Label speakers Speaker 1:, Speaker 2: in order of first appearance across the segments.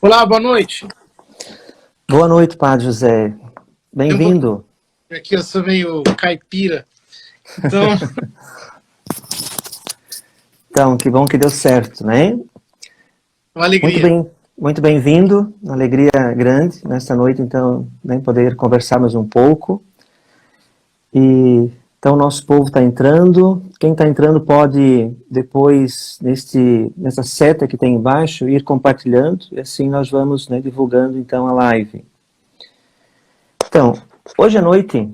Speaker 1: Olá, boa noite.
Speaker 2: Boa noite, Padre José. Bem-vindo.
Speaker 1: Aqui eu sou meio caipira, então...
Speaker 2: Então, que bom que deu certo, né?
Speaker 1: Uma alegria.
Speaker 2: Muito bem-vindo, uma alegria grande nesta noite, então, né, poder conversarmos um pouco. E, então, o nosso povo está entrando. Quem está entrando pode, depois, nessa seta que tem embaixo, ir compartilhando, e assim nós vamos, né, divulgando, então, a live. Então, hoje à noite,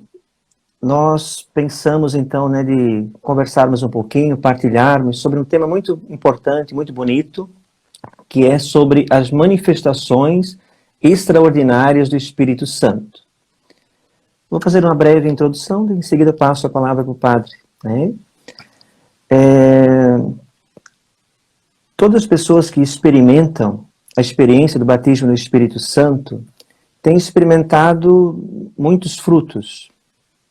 Speaker 2: nós pensamos, então, né, de conversarmos um pouquinho, partilharmos sobre um tema muito importante, muito bonito, que é sobre as manifestações extraordinárias do Espírito Santo. Vou fazer uma breve introdução, e em seguida passo a palavra para o Padre. Né? Todas as pessoas que experimentam a experiência do batismo no Espírito Santo têm experimentado muitos frutos.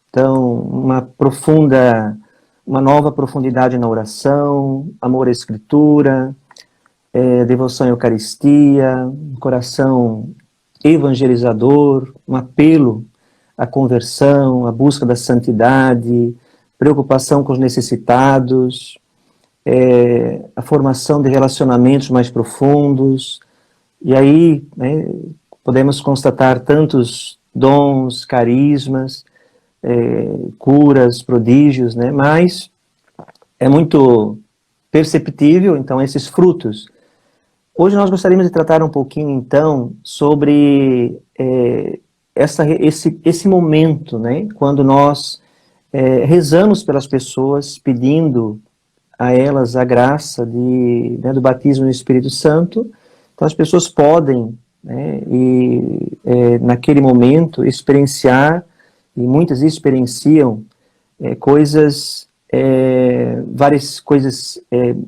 Speaker 2: Então, uma nova profundidade na oração, amor à Escritura, devoção à Eucaristia, um coração evangelizador, um apelo à conversão, à busca da santidade, preocupação com os necessitados, a formação de relacionamentos mais profundos. E aí, né, podemos constatar tantos dons, carismas, curas, prodígios, né? Mas é muito perceptível, então, esses frutos. Hoje nós gostaríamos de tratar um pouquinho, então, sobre esse momento, né? Quando nós rezamos pelas pessoas, pedindo a elas a graça né, do batismo no Espírito Santo. Então, as pessoas podem, né, naquele momento, experienciar, e muitas experienciam várias coisas,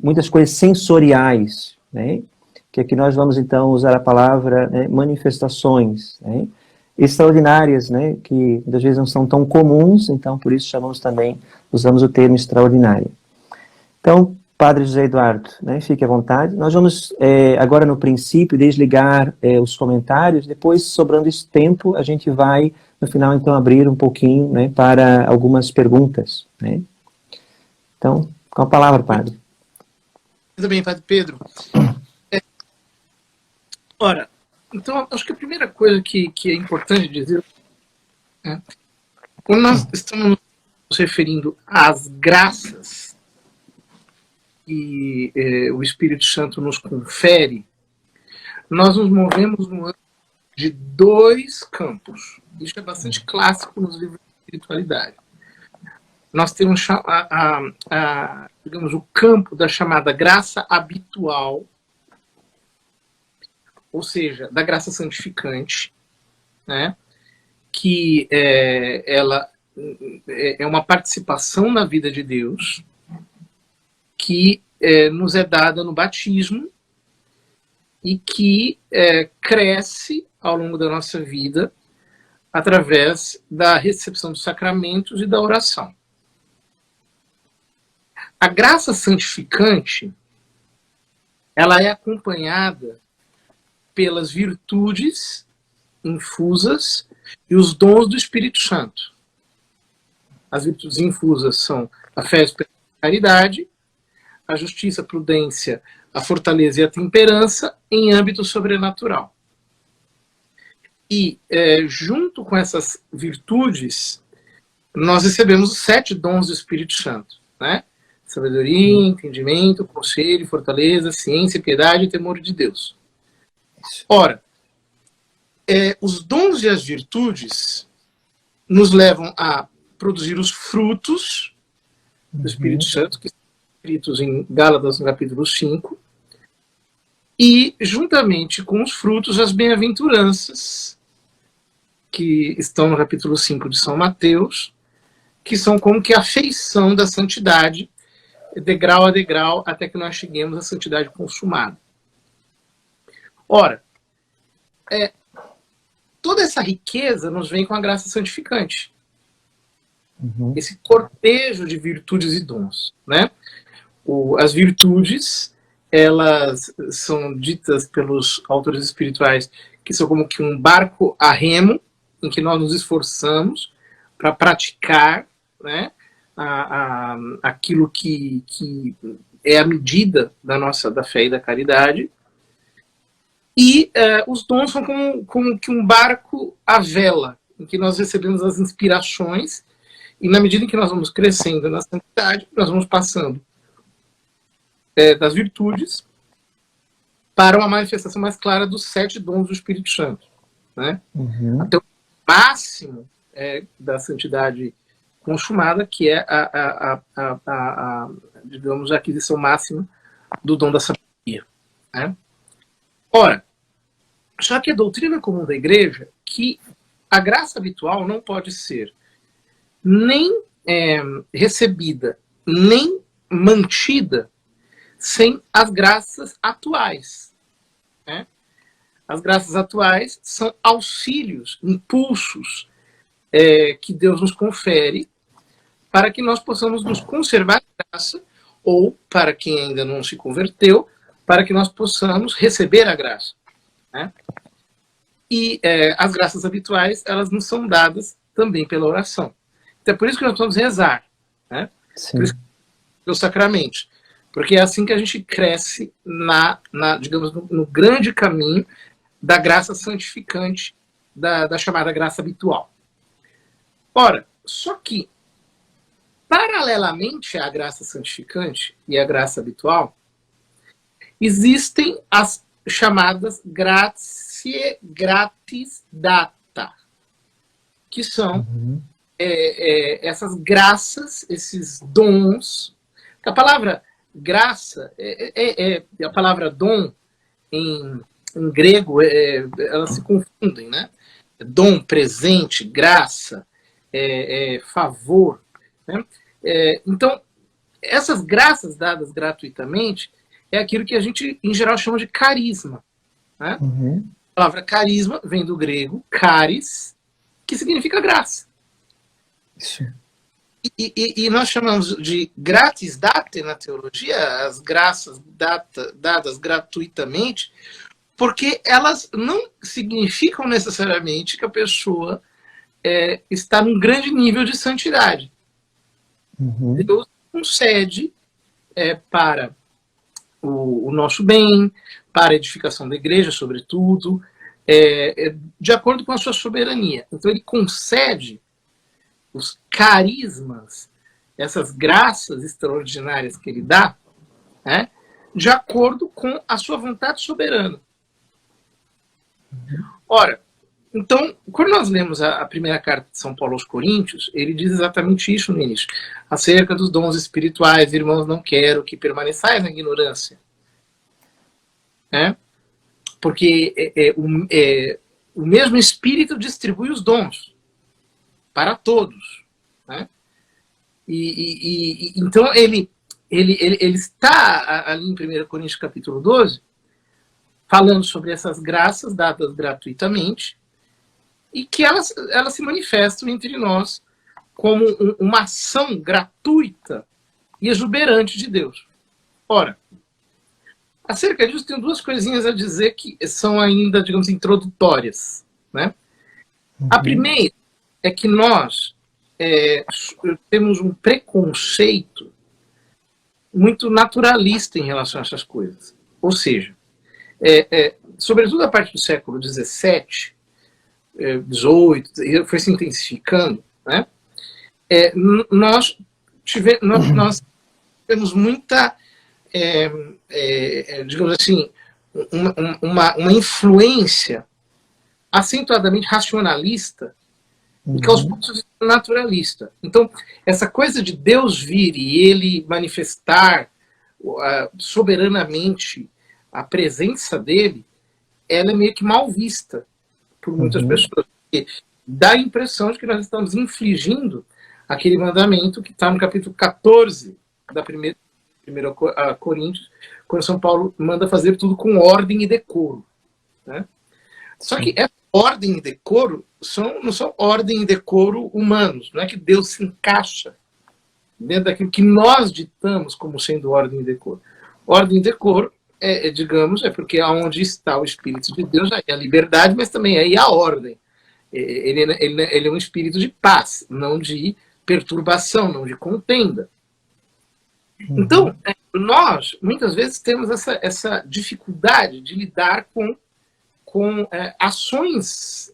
Speaker 2: muitas coisas sensoriais, né? Que aqui nós vamos então usar a palavra, né, manifestações, né? Extraordinárias, né? Que às vezes não são tão comuns, então por isso usamos o termo extraordinário. Então, Padre José Eduardo, né, fique à vontade. Nós vamos agora no princípio desligar os comentários, depois, sobrando esse tempo, a gente vai, no final, então, abrir um pouquinho, né, para algumas perguntas. Né? Então, com a palavra, Padre.
Speaker 1: Tudo bem, Padre Pedro. Ora, então, acho que a primeira coisa que é importante dizer, né, quando nós estamos nos referindo às graças que o Espírito Santo nos confere, nós nos movemos no âmbito de dois campos. Isso é bastante clássico nos livros de espiritualidade. Nós temos digamos, o campo da chamada graça habitual, ou seja, da graça santificante, né? Que ela é uma participação na vida de Deus que nos é dada no batismo e que cresce ao longo da nossa vida através da recepção dos sacramentos e da oração. A graça santificante, ela é acompanhada pelas virtudes infusas e os dons do Espírito Santo. As virtudes infusas são a fé, a esperança e a caridade, a justiça, a prudência, a fortaleza e a temperança em âmbito sobrenatural. E, junto com essas virtudes, nós recebemos os 7 dons do Espírito Santo, né? Sabedoria, entendimento, conselho, fortaleza, ciência, piedade e temor de Deus. Ora, os dons e as virtudes nos levam a produzir os frutos do Espírito Santo, que estão escritos em Gálatas, no capítulo 5, e, juntamente com os frutos, as bem-aventuranças, que estão no capítulo 5 de São Mateus, que são como que a feição da santidade, degrau a degrau, até que nós cheguemos à santidade consumada. Ora, toda essa riqueza nos vem com a graça santificante. Esse cortejo de virtudes e dons, né? As virtudes, elas são ditas pelos autores espirituais que são como que um barco a remo, em que nós nos esforçamos para praticar, né, aquilo que é a medida da fé e da caridade. E os dons são como que um barco à vela, em que nós recebemos as inspirações, e na medida em que nós vamos crescendo na santidade, nós vamos passando das virtudes para uma manifestação mais clara dos 7 dons do Espírito Santo, né? Até o máximo da santidade consumada, que é digamos, a aquisição máxima do dom da sabedoria, né? Ora, já que é doutrina comum da Igreja que a graça habitual não pode ser nem recebida, nem mantida sem as graças atuais, né? As graças atuais são auxílios, impulsos que Deus nos confere para que nós possamos nos conservar a graça, ou, para quem ainda não se converteu, para que nós possamos receber a graça, né? E as graças habituais, elas nos são dadas também pela oração. Então é por isso que nós vamos rezar, né?
Speaker 2: Sim.
Speaker 1: Por isso que os sacramentos. Porque é assim que a gente cresce digamos, no grande caminho da graça santificante, da chamada graça habitual. Ora, só que, paralelamente à graça santificante e à graça habitual, existem as chamadas gratiae gratis data, que são essas graças, esses dons. A palavra graça, a palavra dom, em grego, elas se confundem, né? Dom, presente, graça, favor, né? Então, essas graças dadas gratuitamente é aquilo que a gente, em geral, chama de carisma, né? A palavra carisma vem do grego caris, que significa graça.
Speaker 2: Isso.
Speaker 1: E nós chamamos de gratis date na teologia, as graças dadas gratuitamente, porque elas não significam necessariamente que a pessoa está num grande nível de santidade. Deus concede para o nosso bem, para a edificação da igreja, sobretudo, de acordo com a sua soberania. Então ele concede os carismas, essas graças extraordinárias que ele dá, né, de acordo com a sua vontade soberana. Ora, então, quando nós lemos a primeira carta de São Paulo aos Coríntios, ele diz exatamente isso no início. Acerca dos dons espirituais, irmãos, não quero que permaneçais na ignorância. Porque o mesmo Espírito distribui os dons para todos, né? Então ele está ali em 1 Coríntios capítulo 12 falando sobre essas graças dadas gratuitamente e que elas se manifestam entre nós como uma ação gratuita e exuberante de Deus. Ora, acerca disso tenho 2 coisinhas a dizer que são ainda, digamos, introdutórias, né? A primeira é que nós temos um preconceito muito naturalista em relação a essas coisas. Ou seja, sobretudo a partir do século XVII, XVIII, foi se intensificando, né? Nós temos muita, digamos assim, uma influência acentuadamente racionalista e que aos poucos é naturalista. Então, essa coisa de Deus vir e ele manifestar soberanamente a presença dele, ela é meio que mal vista por muitas pessoas. Porque dá a impressão de que nós estamos infligindo aquele mandamento que está no capítulo 14 da primeira Coríntios, quando São Paulo manda fazer tudo com ordem e decoro, né? Só que essa ordem e decoro não são ordem e decoro humanos. Não é que Deus se encaixa dentro daquilo que nós ditamos como sendo ordem e decoro. Ordem e decoro digamos, porque onde está o Espírito de Deus, aí a liberdade, mas também aí a ordem. Ele é um espírito de paz, não de perturbação, não de contenda. Então, nós, muitas vezes, temos essa dificuldade de lidar com ações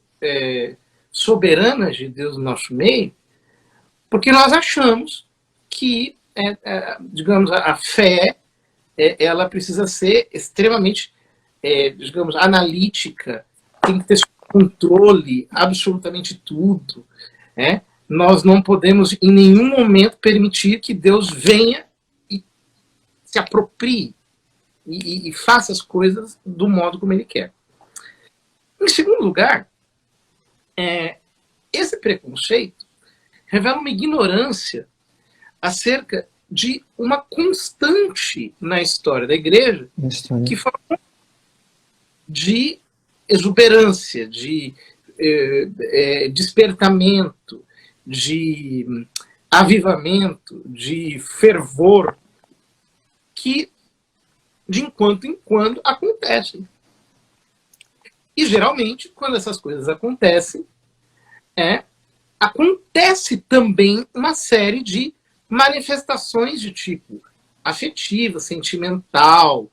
Speaker 1: soberanas de Deus no nosso meio, porque nós achamos que, digamos, a fé, ela precisa ser extremamente, digamos, analítica, tem que ter controle, absolutamente tudo. Nós não podemos, em nenhum momento, permitir que Deus venha e se aproprie e faça as coisas do modo como Ele quer. Em segundo lugar, esse preconceito revela uma ignorância acerca de uma constante na história da igreja que foi de exuberância, de despertamento, de avivamento, de fervor, que de enquanto em quando acontecem. E geralmente, quando essas coisas acontecem, acontece também uma série de manifestações de tipo afetiva, sentimental,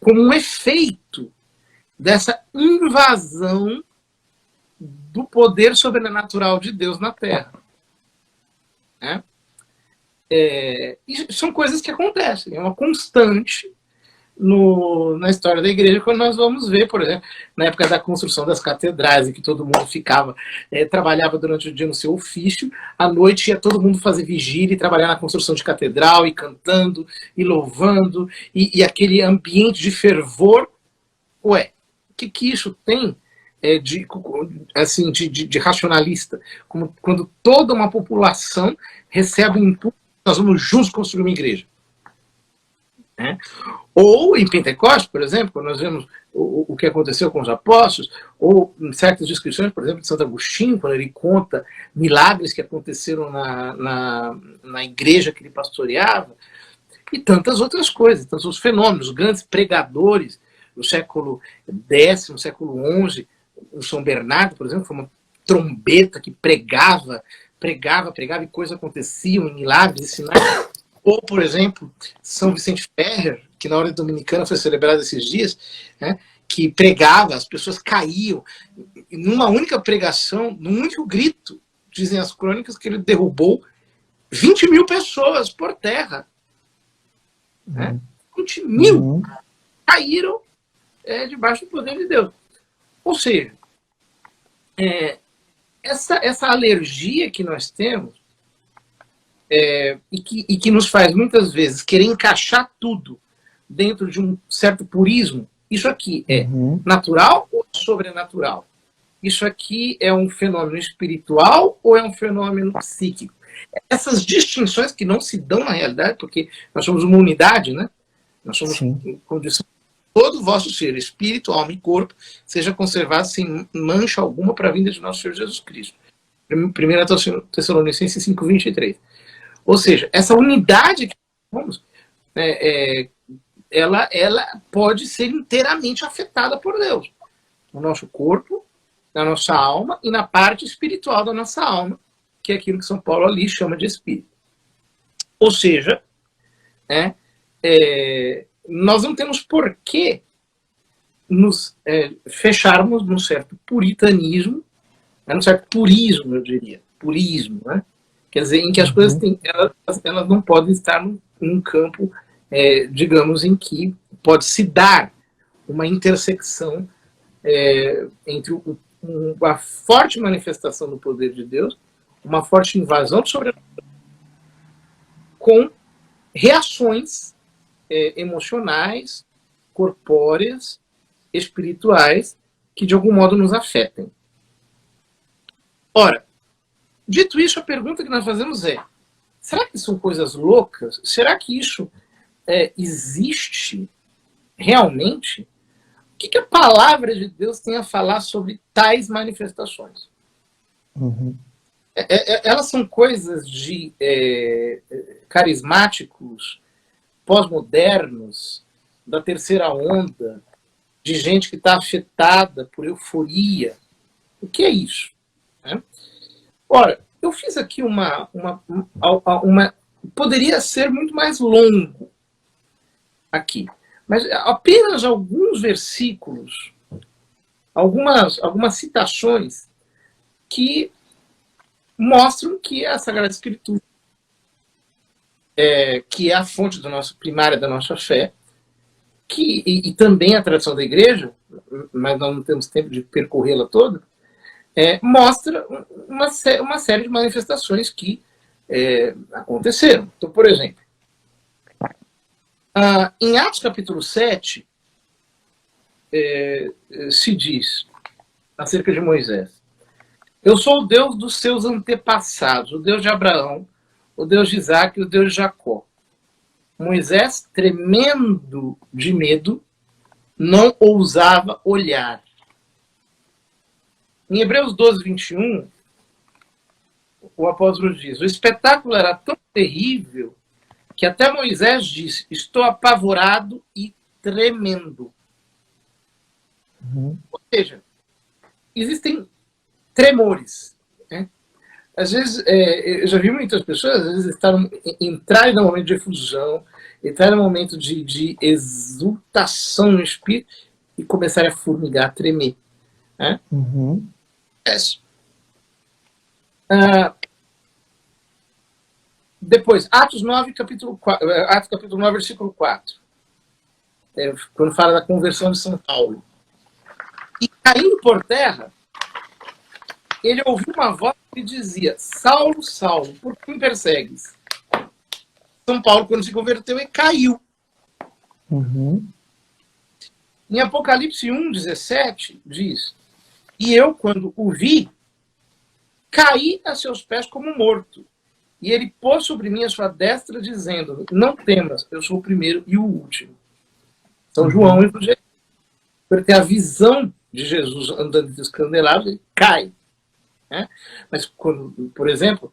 Speaker 1: como um efeito dessa invasão do poder sobrenatural de Deus na Terra. E são coisas que acontecem, é uma constante na história da igreja, quando nós vamos ver, por exemplo, na época da construção das catedrais, em que todo mundo ficava, trabalhava durante o dia no seu ofício, à noite ia todo mundo fazer vigília e trabalhar na construção de catedral, e cantando, e louvando, e aquele ambiente de fervor. Ué, o que isso tem de racionalista? Como quando toda uma população recebe um impulso, nós vamos juntos construir uma igreja. Ou em Pentecostes, por exemplo, quando nós vemos o que aconteceu com os apóstolos, ou em certas descrições, por exemplo, de Santo Agostinho, quando ele conta milagres que aconteceram na igreja que ele pastoreava, e tantas outras coisas, tantos outros fenômenos, grandes pregadores do século X, no século XI, o São Bernardo, por exemplo, foi uma trombeta que pregava, e coisas aconteciam, milagres e sinais. Ou, por exemplo, São Vicente Ferrer, que na Ordem Dominicana foi celebrado esses dias, que pregava, as pessoas caíam. Numa única pregação, num único grito, dizem as crônicas, que ele derrubou 20 mil pessoas por terra. 20 mil caíram debaixo do poder de Deus. Ou seja, essa alergia que nós temos, e que nos faz muitas vezes querer encaixar tudo dentro de um certo purismo, isso aqui é natural ou sobrenatural? Isso aqui é um fenômeno espiritual ou é um fenômeno psíquico? Essas distinções que não se dão na realidade, porque nós somos uma unidade, né? Nós somos, como disse, todo o vosso ser, espírito, alma e corpo, seja conservado sem mancha alguma para a vinda de nosso Senhor Jesus Cristo. 1 Tessalonicenses 5:23. Ou seja, essa unidade que nós somos, ela pode ser inteiramente afetada por Deus. No nosso corpo, na nossa alma e na parte espiritual da nossa alma, que é aquilo que São Paulo ali chama de espírito. Ou seja, nós não temos por que nos fecharmos num certo puritanismo, num certo purismo, eu diria. Purismo, né? Quer dizer, em que as coisas elas não podem estar num campo, digamos, em que pode se dar uma intersecção entre uma forte manifestação do poder de Deus, uma forte invasão sobre com reações emocionais, corpóreas, espirituais, que de algum modo nos afetem. Ora, dito isso, a pergunta que nós fazemos é: será que são coisas loucas? Será que isso existe realmente? O que a palavra de Deus tem a falar sobre tais manifestações? Elas são coisas de carismáticos pós-modernos, da terceira onda, de gente que está afetada por euforia. O que é isso? Né? Ora, eu fiz aqui uma... Poderia ser muito mais longo aqui, mas apenas alguns versículos, algumas citações que mostram que a Sagrada Escritura, que é a fonte primária da nossa fé, e também a tradição da igreja, mas nós não temos tempo de percorrê-la toda, mostra uma série de manifestações que aconteceram. Então, por exemplo, em Atos capítulo 7, se diz acerca de Moisés: eu sou o Deus dos seus antepassados, o Deus de Abraão, o Deus de Isaac e o Deus de Jacó. Moisés, tremendo de medo, não ousava olhar. Em Hebreus 12, 21, o apóstolo diz: o espetáculo era tão terrível que até Moisés disse: estou apavorado e tremendo. Ou seja, existem tremores. Né? Às vezes, eu já vi muitas pessoas, às vezes, entrarem num momento de efusão, entrarem num momento de exultação no espírito e começarem a formigar, a tremer. Né? Depois, Atos 9, capítulo 9, versículo 4. Quando fala da conversão de São Paulo. E caindo por terra, ele ouviu uma voz que dizia: Saulo, Saulo, por que me persegues? São Paulo, quando se converteu, ele caiu. Em Apocalipse 1, 17, diz: e eu, quando o vi, caí a seus pés como morto. E ele pôs sobre mim a sua destra, dizendo: não temas, eu sou o primeiro e o último. São João e Jesus. Ele tem a visão de Jesus andando entre os candelabros, ele cai. Né? Mas, quando, por exemplo,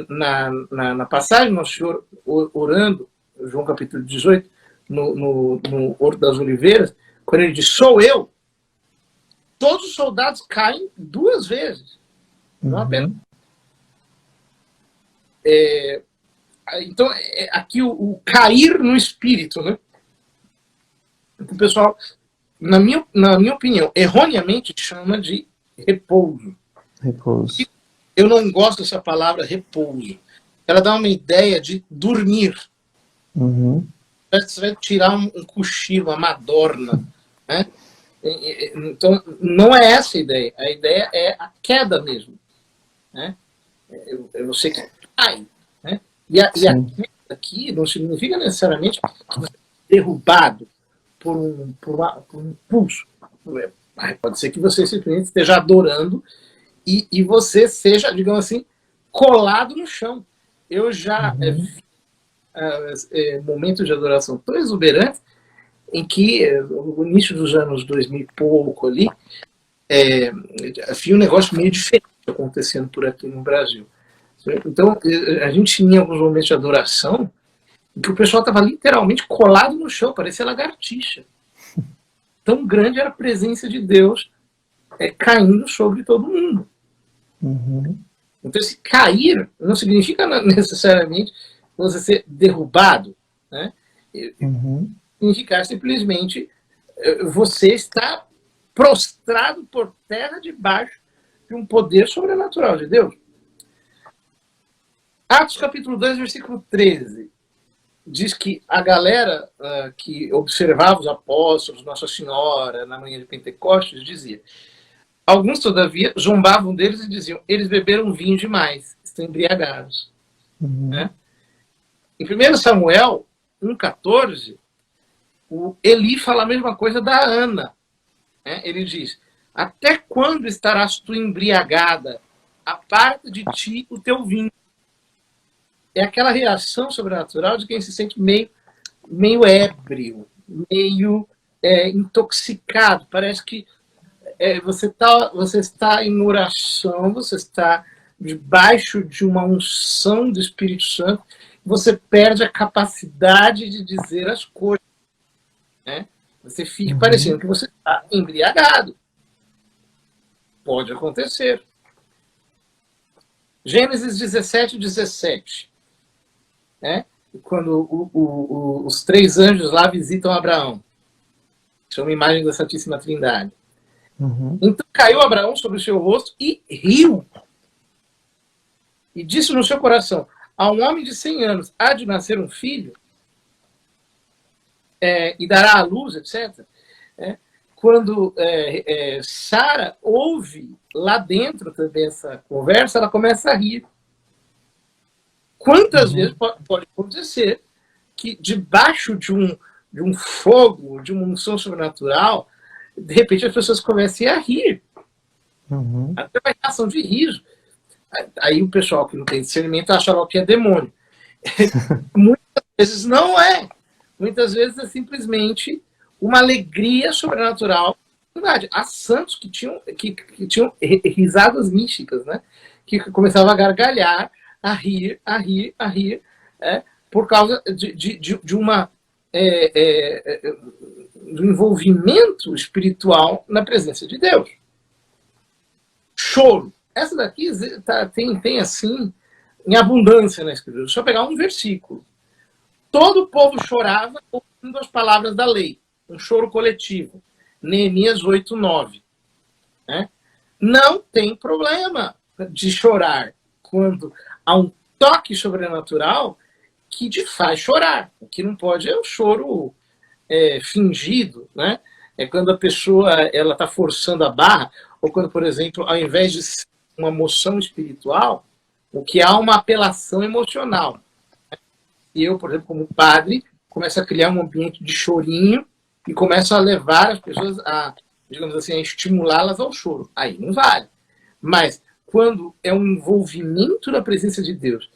Speaker 1: na passagem, Nosso Senhor orando, João capítulo 18, no Horto das Oliveiras, quando ele diz: sou eu, todos os soldados caem 2 vezes. Não apenas. Então, aqui o cair no espírito, né? O pessoal, na minha opinião, erroneamente chama de repouso. Eu não gosto dessa palavra repouso. Ela dá uma ideia de dormir. Você vai tirar um cochilo, uma madorna. Né? Então, não é essa a ideia. A ideia é a queda mesmo. Né? É você que cai. Né? E a queda aqui não significa necessariamente que você é derrubado por um pulso. Pode ser que você simplesmente esteja adorando e você seja, digamos assim, colado no chão. Eu já vi momentos de adoração tão exuberantes em que, no início dos anos 2000 e pouco ali, havia um negócio meio diferente acontecendo por aqui no Brasil. Então, a gente tinha alguns momentos de adoração em que o pessoal estava literalmente colado no chão, parecia lagartixa. Tão grande era a presença de Deus caindo sobre todo mundo. Então, esse cair não significa necessariamente você ser derrubado. Né? Significa simplesmente você estar prostrado por terra debaixo de um poder sobrenatural de Deus. Atos capítulo 2, versículo 13. Diz que a galera que observava os apóstolos, Nossa Senhora, na manhã de Pentecostes, dizia: alguns, todavia, zombavam deles e diziam: eles beberam vinho demais, estão embriagados. Né? Em 1 Samuel 1,14, o Eli fala a mesma coisa da Ana. Né? Ele diz: até quando estarás tu embriagada? Aparta de ti o teu vinho. É aquela reação sobrenatural de quem se sente meio ébrio, meio intoxicado. Parece que você está em oração, você está debaixo de uma unção do Espírito Santo você perde a capacidade de dizer as coisas, né? Você fica parecendo que você está embriagado. Pode acontecer. Gênesis 17, 17. Né? Quando os 3 anjos lá visitam Abraão. Isso é uma imagem da Santíssima Trindade. Então caiu Abraão sobre o seu rosto e riu. E disse no seu coração: a um homem de 100 anos há de nascer um filho, e dará à luz, etc. Quando Sara ouve lá dentro também essa conversa, ela começa a rir. Quantas vezes pode acontecer que debaixo de um fogo, de uma unção sobrenatural, de repente as pessoas comecem a rir. Até uma reação de riso. Aí o pessoal que não tem discernimento acha logo que é demônio. Muitas vezes não é. Muitas vezes é simplesmente uma alegria sobrenatural. Verdade, há santos que tinham risadas místicas, né? Que começavam a gargalhar, a rir, por causa de um envolvimento espiritual na presença de Deus. Choro. Essa daqui tem assim, em abundância na Escritura. Deixa eu pegar um versículo. Todo o povo chorava ouvindo as palavras da lei. Um choro coletivo. Neemias 8, 9. Né? Não tem problema de chorar quando há um toque sobrenatural que te faz chorar. O que não pode é o choro fingido, né? É quando a pessoa está forçando a barra, ou quando, por exemplo, ao invés de uma moção espiritual, o que há uma apelação emocional. E eu, por exemplo, como padre, começo a criar um ambiente de chorinho e começo a levar as pessoas a, digamos assim, a estimulá-las ao choro. Aí não vale. Mas quando é um envolvimento na presença de Deus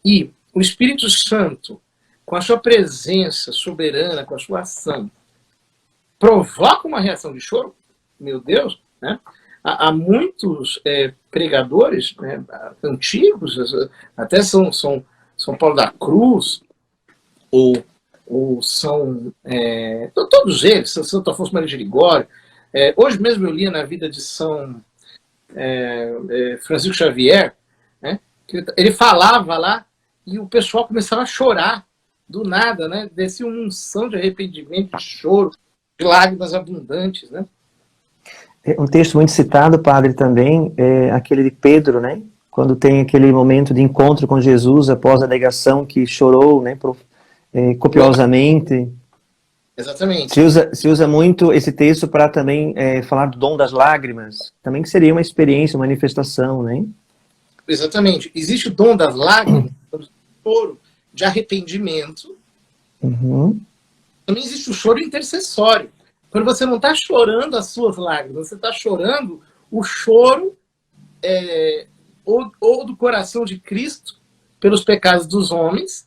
Speaker 1: e o Espírito Santo, com a sua presença soberana, com a sua ação, provoca uma reação de choro, meu Deus, né? Há muitos pregadores, né, antigos, até São Paulo da Cruz, ou são todos eles, Santo Afonso Maria de Ligório. Hoje mesmo eu li na vida de São Francisco Xavier, né, que ele falava lá e o pessoal começava a chorar do nada, né, descia uma unção de arrependimento, de choro, de lágrimas abundantes, né?
Speaker 2: Um texto muito citado, padre, também, é aquele de Pedro, né? Quando tem aquele momento de encontro com Jesus após a negação, que chorou, né, copiosamente.
Speaker 1: Exatamente.
Speaker 2: Se usa muito esse texto para também falar do dom das lágrimas, também que seria uma experiência, uma manifestação, né?
Speaker 1: Exatamente. Existe o dom das lágrimas, o choro de arrependimento. Também existe o choro intercessório. Quando você não está chorando as suas lágrimas, você está chorando o choro ou do coração de Cristo pelos pecados dos homens,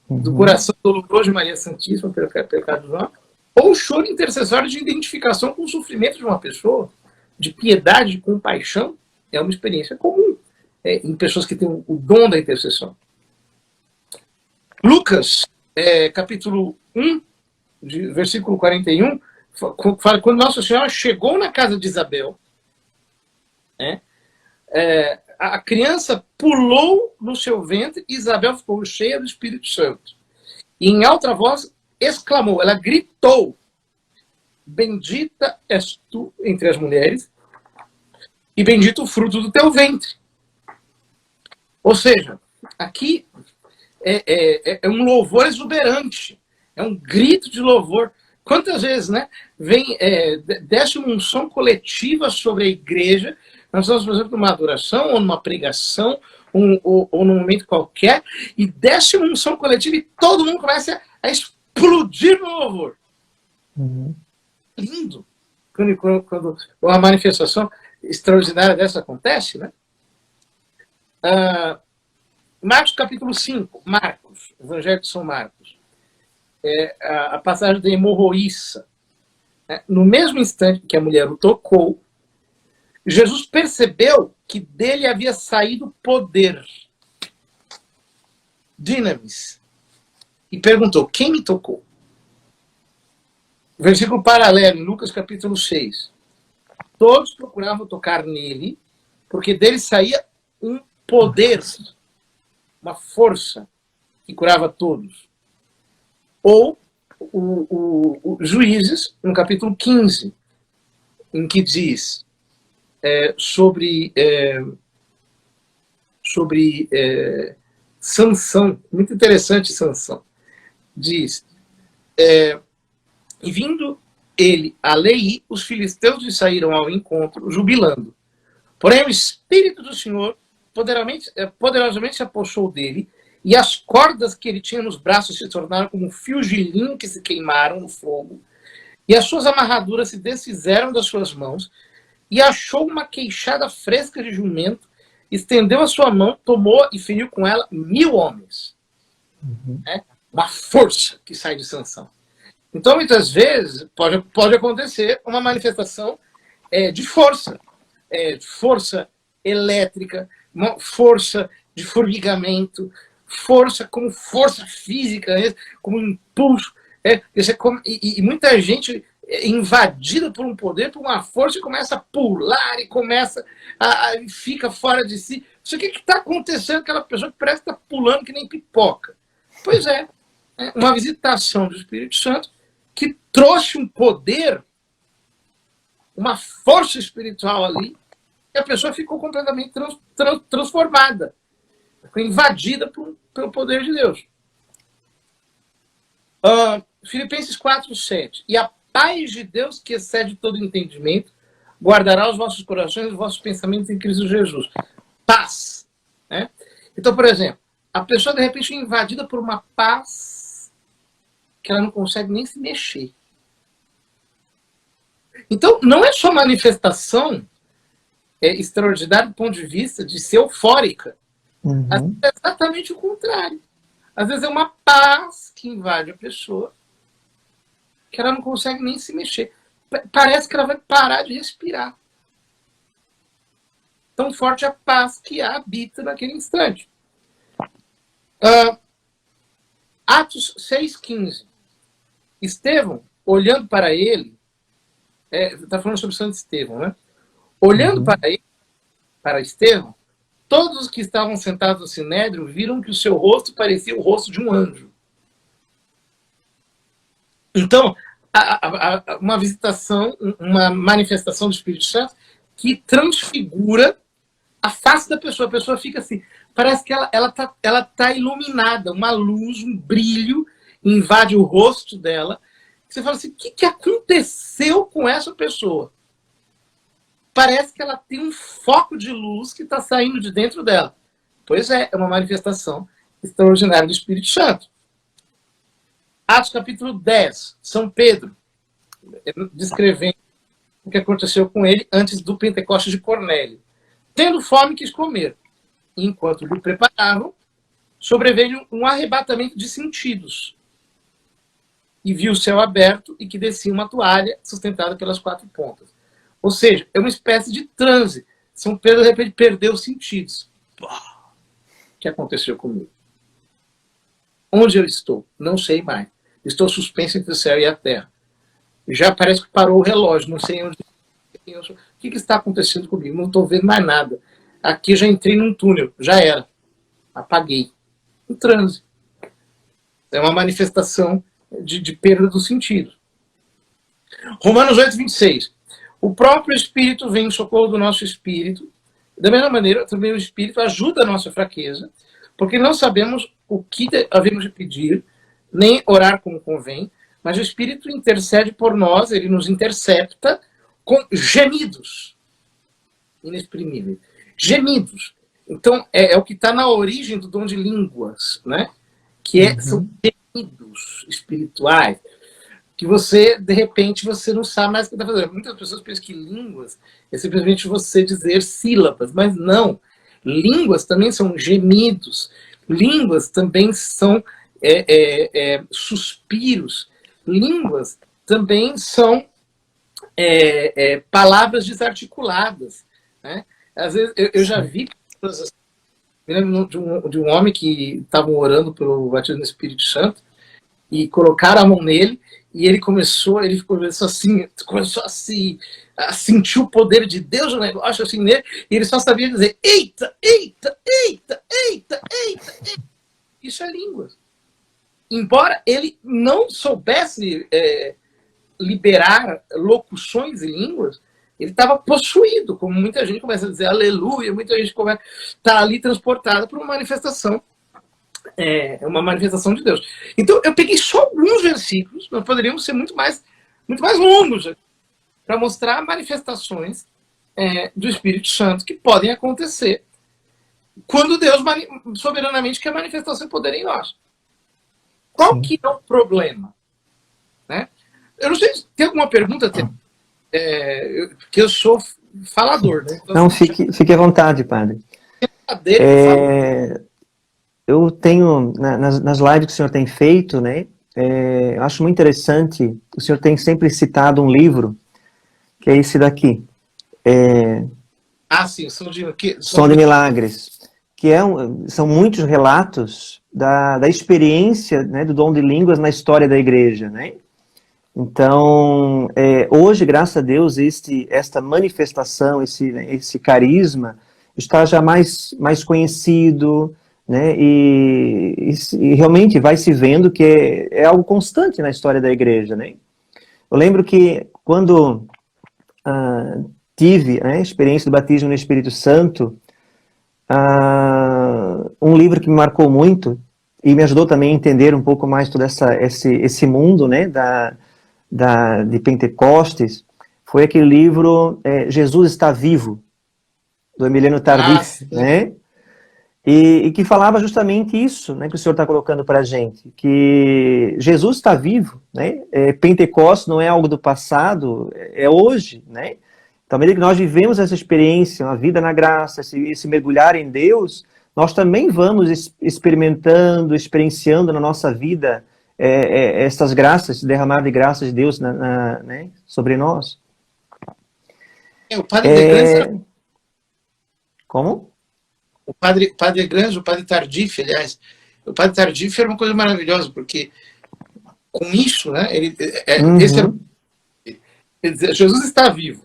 Speaker 1: do coração doloroso de Maria Santíssima pelo pecado dos homens, ou o choro intercessório de identificação com o sofrimento de uma pessoa, de piedade, de compaixão. É uma experiência comum em pessoas que têm o dom da intercessão. Lucas, capítulo 1, versículo 41, fala, quando Nossa Senhora chegou na casa de Isabel, a criança pulou no seu ventre e Isabel ficou cheia do Espírito Santo. E em alta voz exclamou, ela gritou: bendita és tu entre as mulheres e bendito o fruto do teu ventre. Ou seja, aqui é um louvor exuberante, é um grito de louvor. Quantas vezes, né, desce uma unção coletiva sobre a igreja. Nós estamos, por exemplo, numa adoração, ou numa pregação, ou num momento qualquer, e desce uma unção coletiva e todo mundo começa a explodir no louvor. Lindo. Quando uma manifestação extraordinária dessa acontece, né? Marcos capítulo 5, Marcos, Evangelho de São Marcos. A passagem da hemorroíça. No mesmo instante que a mulher o tocou, Jesus percebeu que dele havia saído poder. dinamis, e perguntou, quem me tocou? Versículo paralelo, em Lucas capítulo 6. Todos procuravam tocar nele, porque dele saía um poder, uma força que curava todos. Ou o Juízes, no capítulo 15, em que diz sobre Sansão, muito interessante Sansão, diz, e vindo ele a Leí, os filisteus lhe saíram ao encontro, jubilando. Porém o Espírito do Senhor poderosamente se apossou dele, e as cordas que ele tinha nos braços se tornaram como fios de linho que se queimaram no fogo, e as suas amarraduras se desfizeram das suas mãos, e achou uma queixada fresca de jumento, estendeu a sua mão, tomou e feriu com ela 1000 homens. Uma força que sai de Sansão. Então, muitas vezes, pode acontecer uma manifestação de força elétrica, uma força de formigamento, força como força física, como impulso. E muita gente é invadida por um poder, por uma força, e começa a pular, e começa fica fora de si. Isso o que está acontecendo com aquela pessoa que parece que está pulando que nem pipoca? Pois é, uma visitação do Espírito Santo que trouxe um poder, uma força espiritual ali, e a pessoa ficou completamente transformada, ficou invadida pelo poder de Deus. Filipenses 4:7. E a paz de Deus, que excede todo entendimento, guardará os vossos corações e os vossos pensamentos em Cristo Jesus. Paz. Né? Então, por exemplo, a pessoa de repente é invadida por uma paz que ela não consegue nem se mexer. Então, não é só manifestação extraordinária do ponto de vista de ser eufórica. Às vezes é exatamente o contrário. Às vezes é uma paz que invade a pessoa que ela não consegue nem se mexer. Parece que ela vai parar de respirar. Tão forte a paz que a habita naquele instante. Atos 6,15. Estevão, olhando para ele, está falando sobre Santo Estevão, né? Olhando para ele, para Estevão, todos os que estavam sentados no sinédrio viram que o seu rosto parecia o rosto de um anjo. Então, uma visitação, uma manifestação do Espírito Santo que transfigura a face da pessoa. A pessoa fica assim, parece que ela tá iluminada, uma luz, um brilho invade o rosto dela. Você fala assim, o que aconteceu com essa pessoa? Parece que ela tem um foco de luz que está saindo de dentro dela. Pois é uma manifestação extraordinária do Espírito Santo. Atos capítulo 10, São Pedro, descrevendo o que aconteceu com ele antes do Pentecostes de Cornélio. Tendo fome, quis comer. E enquanto lhe preparavam, sobreveio um arrebatamento de sentidos. E viu o céu aberto e que descia uma toalha sustentada pelas 4 pontas. Ou seja, é uma espécie de transe. São Pedro, de repente, perdeu os sentidos. O que aconteceu comigo? Onde eu estou? Não sei mais. Estou suspenso entre o céu e a terra. Já parece que parou o relógio. Não sei onde. O que está acontecendo comigo? Não estou vendo mais nada. Aqui já entrei num túnel. Já era. Apaguei. Um transe. É uma manifestação de perda do sentido. Romanos 8:26. O próprio Espírito vem em socorro do nosso espírito. Da mesma maneira, também o Espírito ajuda a nossa fraqueza, porque não sabemos o que havemos de pedir, nem orar como convém, mas o Espírito intercede por nós, ele nos intercepta com gemidos inexprimíveis. Gemidos. Então, é o que está na origem do dom de línguas, né? Que são gemidos espirituais, que você, de repente, você não sabe mais o que está fazendo. Muitas pessoas pensam que línguas é simplesmente você dizer sílabas, mas não. Línguas também são gemidos. Línguas também são suspiros. Línguas também são palavras desarticuladas. Né? Às vezes, eu já vi pessoas me lembro de um homem que estavam orando pelo batismo no Espírito Santo e colocaram a mão nele e ele começou a sentir o poder de Deus no negócio assim nele, e ele só sabia dizer eita, eita, eita, eita, eita, eita. Isso é línguas. Embora ele não soubesse liberar locuções em línguas, ele estava possuído, como muita gente começa a dizer aleluia, muita gente está ali transportada por uma manifestação de Deus. Então eu peguei só alguns versículos, nós poderíamos ser muito mais longos para mostrar manifestações do Espírito Santo que podem acontecer quando Deus soberanamente quer manifestar seu poder em nós. Qual que é o problema? Né? Eu não sei se tem alguma pergunta, porque eu sou falador. Né? Então,
Speaker 2: não, fique à vontade, padre. Eu tenho, nas lives que o senhor tem feito, né, eu acho muito interessante, o senhor tem sempre citado um livro, que é esse daqui.
Speaker 1: Sim, Som
Speaker 2: de Milagres, que são muitos relatos da experiência, né, do dom de línguas na história da igreja, né? Então, hoje, graças a Deus, esta manifestação, esse carisma, está já mais conhecido, né? E realmente vai se vendo que é algo constante na história da igreja, né? Eu lembro que quando tive a experiência do batismo no Espírito Santo, um livro que me marcou muito e me ajudou também a entender um pouco mais todo esse mundo, né, de Pentecostes, foi aquele livro Jesus Está Vivo, do Emiliano Tardif, né? E que falava justamente isso, né, que o senhor está colocando para a gente, que Jesus está vivo, né? Pentecostes não é algo do passado, é hoje, né? Então, à medida que nós vivemos essa experiência, uma vida na graça, esse mergulhar em Deus, nós também vamos experimentando, experienciando na nossa vida essas graças, esse derramar de graças de Deus né, sobre nós.
Speaker 1: O padre Degrange...
Speaker 2: Como?
Speaker 1: O padre Degrange, o padre Tardif, aliás, o padre Tardif era uma coisa maravilhosa, porque com isso, né, Jesus está vivo.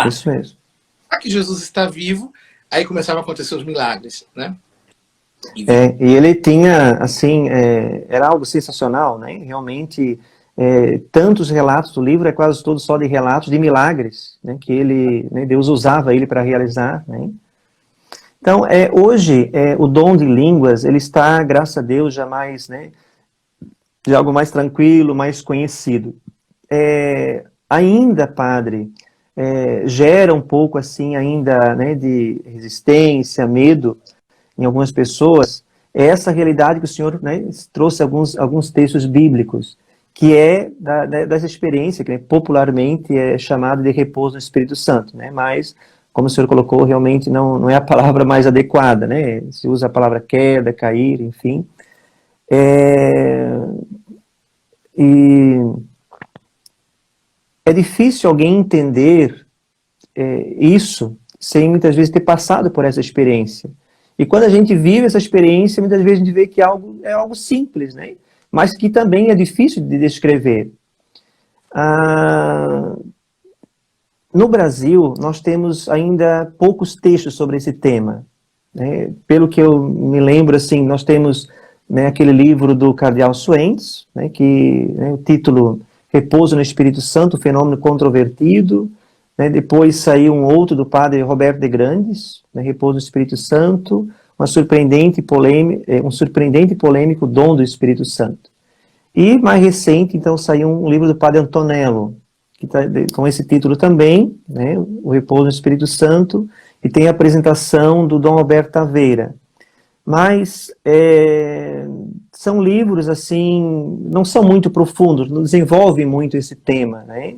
Speaker 2: Isso mesmo.
Speaker 1: Já que Jesus está vivo, aí começavam a acontecer os milagres, né?
Speaker 2: E ele tinha, assim, era algo sensacional, né? Realmente, tantos relatos do livro, quase todos só de relatos de milagres, né? Que ele, né, Deus usava ele para realizar, né? Então, hoje, o dom de línguas, ele está, graças a Deus, já mais, né? De algo mais tranquilo, mais conhecido. Ainda, padre, gera um pouco, assim, ainda, né, de resistência, medo, em algumas pessoas, essa realidade que o senhor, né, trouxe alguns textos bíblicos, que dessa experiência, que popularmente é chamado de repouso no Espírito Santo, né, mas, como o senhor colocou, realmente não é a palavra mais adequada, né, se usa a palavra queda, cair, enfim. E é difícil alguém entender isso sem muitas vezes ter passado por essa experiência. E quando a gente vive essa experiência, muitas vezes a gente vê que é algo simples, né? Mas que também é difícil de descrever. No Brasil, nós temos ainda poucos textos sobre esse tema, né? Pelo que eu me lembro, assim, nós temos, né, aquele livro do Cardeal Suentes, né, que, né, o título Repouso no Espírito Santo, Fenômeno Controvertido. Né, depois saiu um outro do padre Roberto de Grandes, né, Repouso no Espírito Santo, um surpreendente e polêmico Dom do Espírito Santo. E mais recente, então, saiu um livro do padre Antonello, que tá com esse título também, né, O Repouso no Espírito Santo, e tem a apresentação do Dom Alberto Taveira. Mas são livros, assim, não são muito profundos, não desenvolvem muito esse tema, né?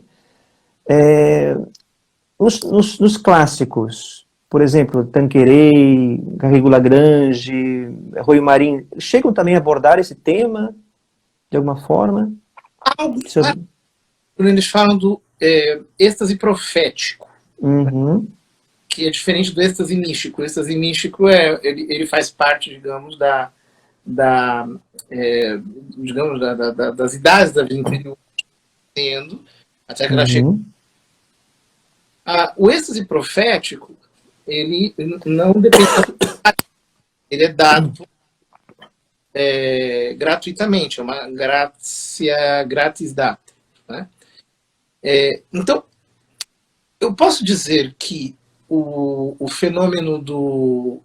Speaker 2: Nos clássicos, por exemplo, Tanqueray, Garrigou Lagrange, Rui Marim, chegam também a abordar esse tema, de alguma forma?
Speaker 1: Quando eles falam do êxtase profético, que é diferente do êxtase místico. O êxtase místico ele faz parte, digamos, digamos, das idades da vida interior, até que ela chega. O êxtase profético, ele não depende da ele é dado gratuitamente, é uma gratia gratis data. Né? Então, eu posso dizer que o fenômeno do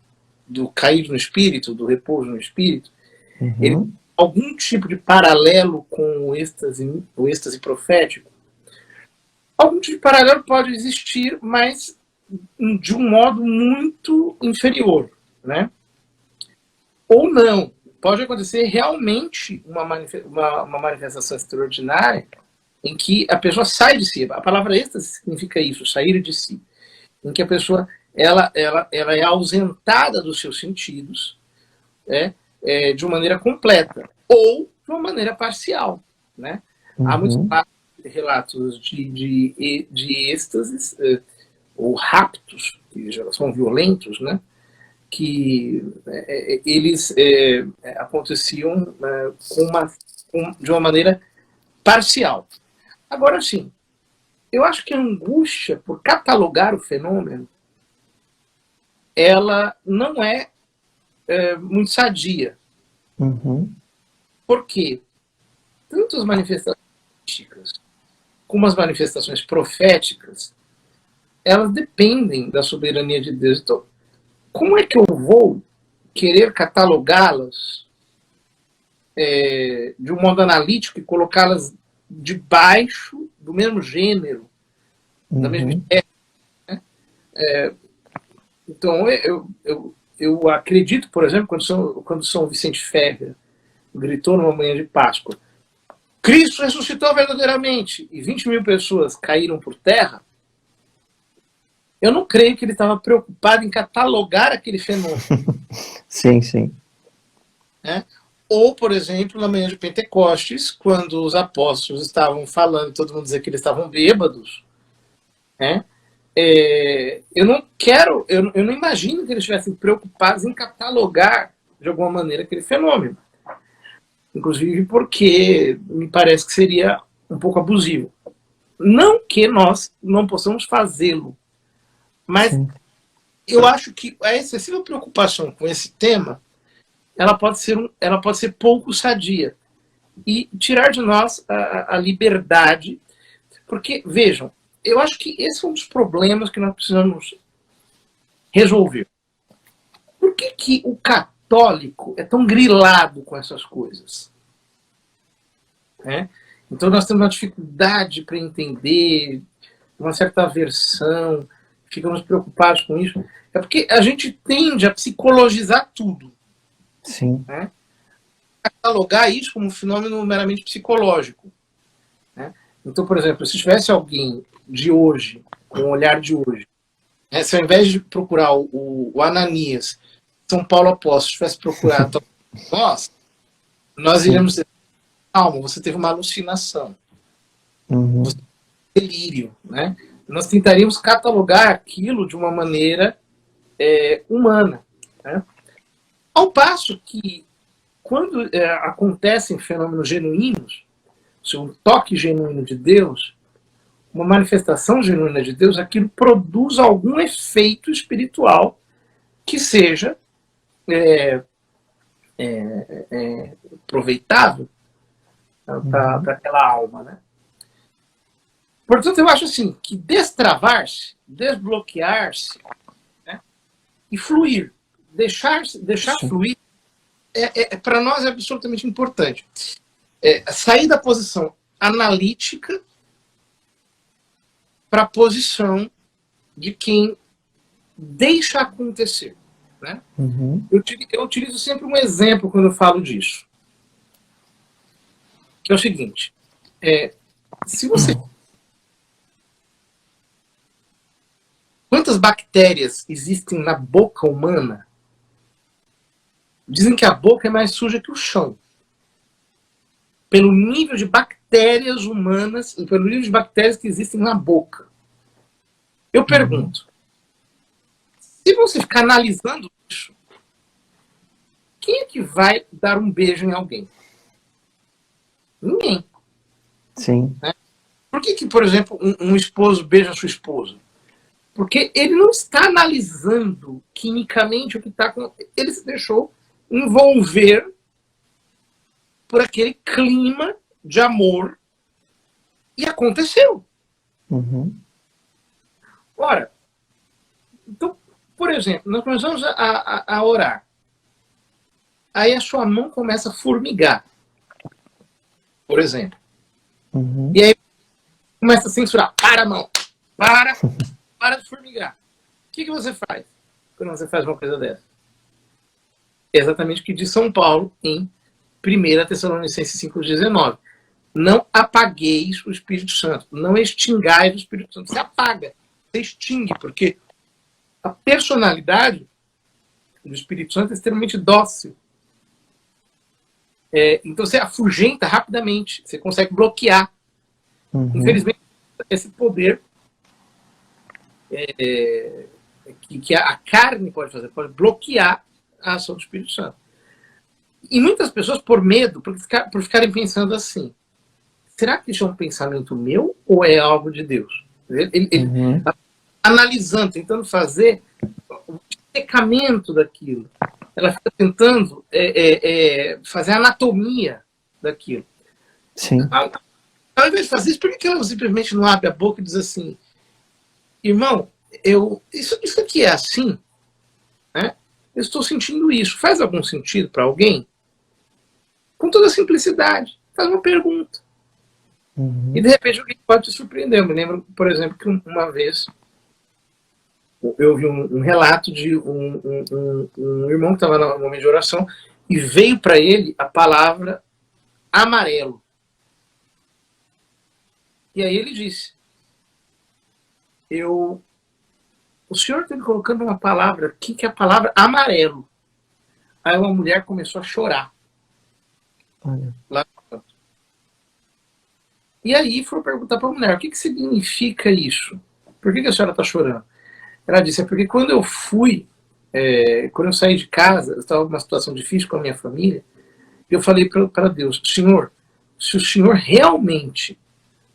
Speaker 1: cair no espírito, do repouso no espírito, ele tem algum tipo de paralelo com o êxtase profético. Algum tipo de paralelo pode existir, mas de um modo muito inferior, né? Ou não. Pode acontecer realmente uma manifestação extraordinária em que a pessoa sai de si. A palavra êxtase significa isso, sair de si. Em que a pessoa ela é ausentada dos seus sentidos, de uma maneira completa ou de uma maneira parcial, né? Há muitos relatos de êxtases ou raptos, que já são violentos, né? Que eles aconteciam de uma maneira parcial. Agora, sim, eu acho que a angústia por catalogar o fenômeno, ela não é muito sadia. Porque tanto as manifestações místicas como as manifestações proféticas, elas dependem da soberania de Deus. Então, como é que eu vou querer catalogá-las de um modo analítico e colocá-las debaixo do mesmo gênero, da mesma espécie? Né? Então, eu acredito, por exemplo, quando São Vicente Ferrer gritou numa manhã de Páscoa: Cristo ressuscitou verdadeiramente, e 20 mil pessoas caíram por terra. Eu não creio que ele estava preocupado em catalogar aquele fenômeno.
Speaker 2: Sim, sim.
Speaker 1: Ou, por exemplo, na manhã de Pentecostes, quando os apóstolos estavam falando, todo mundo dizia que eles estavam bêbados, eu não imagino que eles estivessem preocupados em catalogar, de alguma maneira, aquele fenômeno. Inclusive porque me parece que seria um pouco abusivo. Não que nós não possamos fazê-lo, mas eu acho que a excessiva preocupação com esse tema, ela pode ser pouco sadia e tirar de nós a liberdade, porque, vejam, eu acho que esse é um dos problemas que nós precisamos resolver. Por que o católico é tão grilado com essas coisas? Então nós temos uma dificuldade para entender, uma certa aversão, ficamos preocupados com isso. É porque a gente tende a psicologizar tudo.
Speaker 2: Sim.
Speaker 1: Catalogar isso como um fenômeno meramente psicológico. Então, por exemplo, se tivesse alguém de hoje, com o olhar de hoje, se ao invés de procurar o Ananias, São Paulo Apóstolo, tivesse procurado nós iríamos dizer: calma, você teve uma alucinação. Você teve um delírio. Nós tentaríamos catalogar aquilo de uma maneira humana. Ao passo que, quando acontecem fenômenos genuínos, um toque genuíno de Deus, uma manifestação genuína de Deus, aquilo produz algum efeito espiritual que seja aproveitável para aquela alma. Portanto, eu acho assim, que destravar-se, desbloquear-se, e fluir, deixar fluir, para nós é absolutamente importante. Sair da posição analítica para a posição de quem deixa acontecer. Eu utilizo sempre um exemplo quando eu falo disso, que é o seguinte: se você... Quantas bactérias existem na boca humana? Dizem que a boca é mais suja que o chão. Pelo nível de bactérias humanas e pelo nível de bactérias que existem na boca. Eu pergunto, Se você ficar analisando isso, quem é que vai dar um beijo em alguém? Ninguém.
Speaker 2: Sim.
Speaker 1: Né? Por que, por exemplo, um esposo beija a sua esposa? Porque ele não está analisando quimicamente o que está com... Ele se deixou envolver por aquele clima de amor e aconteceu.
Speaker 2: Uhum.
Speaker 1: Ora, então, por exemplo, nós começamos a orar. Aí a sua mão começa a formigar, por exemplo.
Speaker 2: Uhum.
Speaker 1: E aí começa a censurar. Para, mão. Para de formigar. O que você faz quando você faz uma coisa dessa? É exatamente o que diz São Paulo em 1 Tessalonicenses 5,19. Não apagueis o Espírito Santo. Não extingais o Espírito Santo. Você apaga, você extingue, porque a personalidade do Espírito Santo é extremamente dócil. Então você afugenta rapidamente, você consegue bloquear.
Speaker 2: Uhum.
Speaker 1: Infelizmente, esse poder que a carne pode fazer, pode bloquear a ação do Espírito Santo. E muitas pessoas, por medo, por ficarem pensando assim, será que isso é um pensamento meu ou é algo de Deus? Ele analisando, tentando fazer o dissecamento daquilo. Ela fica tentando fazer a anatomia daquilo.
Speaker 2: Sim.
Speaker 1: Ao invés de fazer isso, por que ela simplesmente não abre a boca e diz assim, irmão, isso aqui é assim? Né? Eu estou sentindo isso. Faz algum sentido para alguém? Com toda a simplicidade. Faz uma pergunta.
Speaker 2: Uhum.
Speaker 1: E de repente alguém pode te surpreender. Eu me lembro, por exemplo, que uma vez eu vi um relato de um irmão que estava no momento de oração e veio para ele a palavra amarelo. E aí ele disse, o senhor está me colocando uma palavra aqui que é a palavra amarelo. Aí uma mulher começou a chorar.
Speaker 2: Olha.
Speaker 1: Lá no canto. E aí foram perguntar para a mulher, o que significa isso? Por que a senhora está chorando? Ela disse, porque quando eu quando eu saí de casa, eu estava numa situação difícil com a minha família, eu falei para Deus, Senhor, se o senhor realmente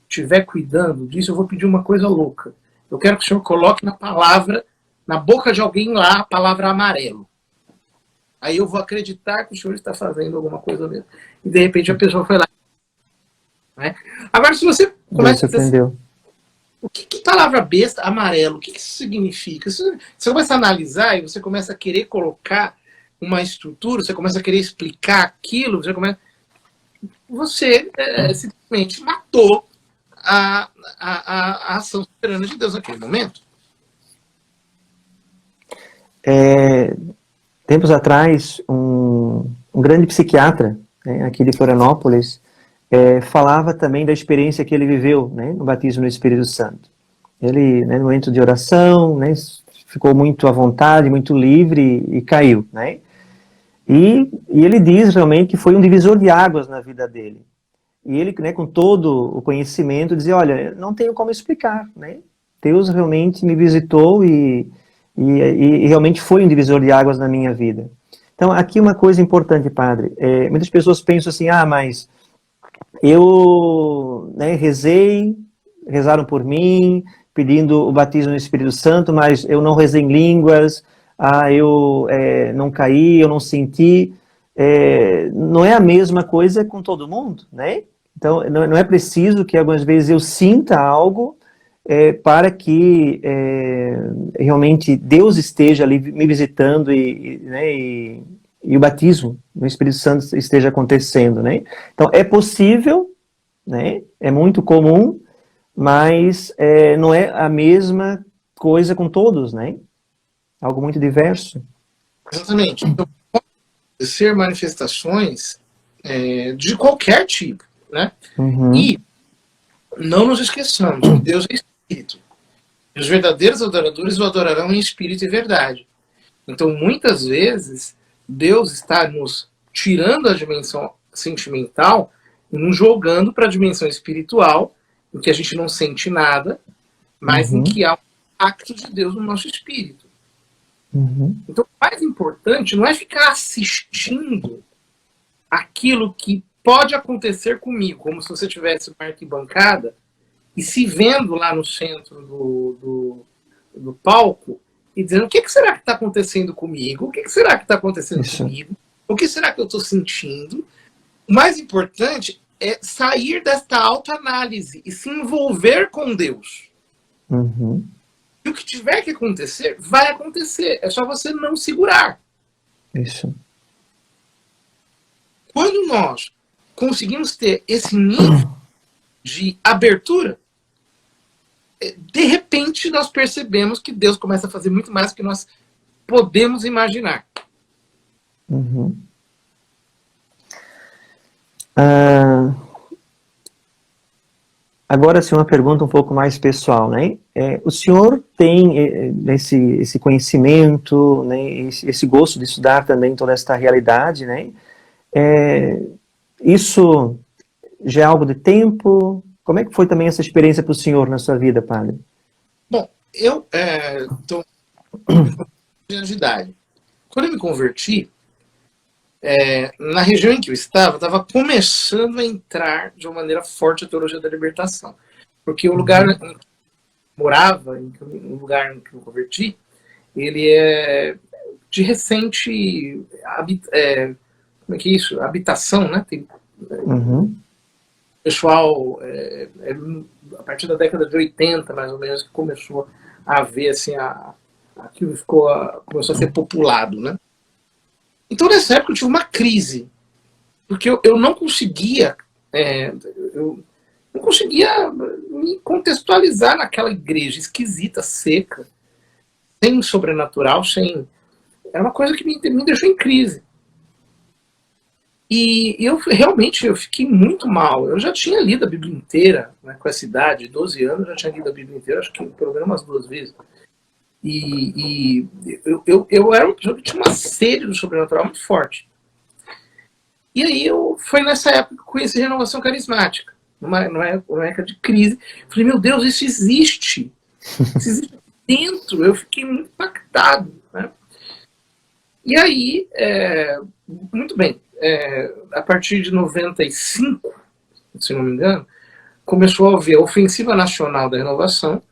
Speaker 1: estiver cuidando disso, eu vou pedir uma coisa louca. Eu quero que o senhor coloque na boca de alguém lá, a palavra amarelo. Aí eu vou acreditar que o senhor está fazendo alguma coisa mesmo. E de repente a pessoa foi lá. Né? Agora, se você começa a dizer, o que palavra besta, amarelo, o que isso significa? Você começa a analisar e você começa a querer colocar uma estrutura, você começa a querer explicar aquilo, você simplesmente matou a ação soberana de Deus naquele momento.
Speaker 2: Tempos atrás, um grande psiquiatra, né, aqui de Florianópolis, falava também da experiência que ele viveu, né, no batismo no Espírito Santo. Ele, né, no momento de oração, né, ficou muito à vontade, muito livre e caiu. Né? E ele diz realmente que foi um divisor de águas na vida dele. E ele, né, com todo o conhecimento, dizia, olha, não tenho como explicar. Né? Deus realmente me visitou e realmente foi um divisor de águas na minha vida. Então, aqui uma coisa importante, padre. Muitas pessoas pensam assim, mas eu, né, rezaram por mim, pedindo o batismo no Espírito Santo, mas eu não rezei em línguas, eu não caí, eu não senti. Não é a mesma coisa com todo mundo, né? Então, não é preciso que algumas vezes eu sinta algo para que realmente Deus esteja ali me visitando e o batismo no Espírito Santo esteja acontecendo, né? Então, é possível, né? É muito comum, mas não é a mesma coisa com todos, né? Algo muito diverso.
Speaker 1: Exatamente. Então, pode ser manifestações de qualquer tipo, né?
Speaker 2: Uhum.
Speaker 1: E não nos esqueçamos que Deus é Espírito. E os verdadeiros adoradores o adorarão em espírito e verdade. Então, muitas vezes, Deus está nos tirando a dimensão sentimental e nos jogando para a dimensão espiritual, em que a gente não sente nada, mas em que há um acto de Deus no nosso espírito.
Speaker 2: Uhum.
Speaker 1: Então, o mais importante não é ficar assistindo aquilo que pode acontecer comigo, como se você tivesse uma arquibancada e se vendo lá no centro do palco e dizendo: o que será que está acontecendo comigo? O que será que está acontecendo
Speaker 2: Isso.
Speaker 1: comigo? O que será que eu estou sentindo? O mais importante é sair desta autoanálise e se envolver com Deus.
Speaker 2: Uhum.
Speaker 1: E o que tiver que acontecer, vai acontecer. É só você não segurar.
Speaker 2: Isso.
Speaker 1: Quando nós conseguimos ter esse nível de abertura, de repente nós percebemos que Deus começa a fazer muito mais do que nós podemos imaginar.
Speaker 2: Uhum. Agora, sim, uma pergunta um pouco mais pessoal, né? O senhor tem esse conhecimento, né, esse gosto de estudar também toda esta realidade, né? Isso já é algo de tempo? Como é que foi também essa experiência para o senhor na sua vida, padre?
Speaker 1: Bom, eu estou com anos de idade. Quando eu me converti, na região em que eu estava começando a entrar de uma maneira forte a teologia da libertação. Porque o lugar em que eu morava, o lugar em que eu me converti, ele é de recente como é que é isso? Habitação, né? Tem pessoal, a partir da década de 80, mais ou menos, que começou a ver assim, aquilo começou a ser populado, né? Então, nessa época, eu tive uma crise, porque eu não conseguia, me contextualizar naquela igreja esquisita, seca, sem sobrenatural, era uma coisa que me deixou em crise. E eu fiquei muito mal. Eu já tinha lido a Bíblia inteira, né, com essa idade, 12 anos, já tinha lido a Bíblia inteira, acho que pelo menos umas 2 vezes. E eu era uma pessoa que tinha uma sede do sobrenatural muito forte. E aí foi nessa época que eu conheci a renovação carismática, numa época de crise. Falei, meu Deus, isso existe. Isso existe dentro. Eu fiquei muito impactado, né? E aí, muito bem, a partir de 95, se não me engano, começou a haver a Ofensiva Nacional da Renovação,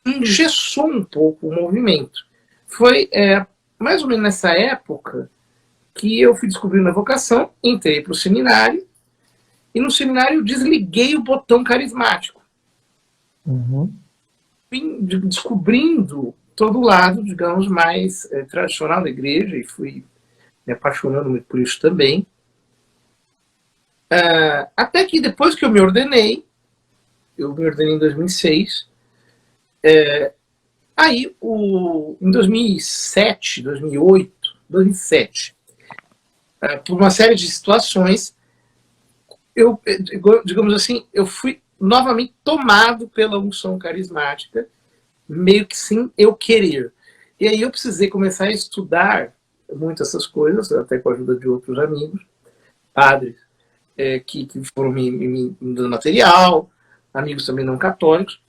Speaker 1: engessou um pouco o movimento. Foi mais ou menos nessa época que eu fui descobrindo a vocação, entrei para o seminário, e no seminário eu desliguei o botão carismático. Fui descobrindo todo o lado, digamos, mais tradicional da igreja, e fui me apaixonando muito por isso também. Até que depois que eu me ordenei em 2006, aí em 2007, 2008, 2007, por uma série de situações, digamos assim, eu fui novamente tomado pela unção carismática, meio que sem eu querer. E aí eu precisei começar a estudar muito essas coisas, até com a ajuda de outros amigos, padres, que foram me dando material, amigos também não católicos,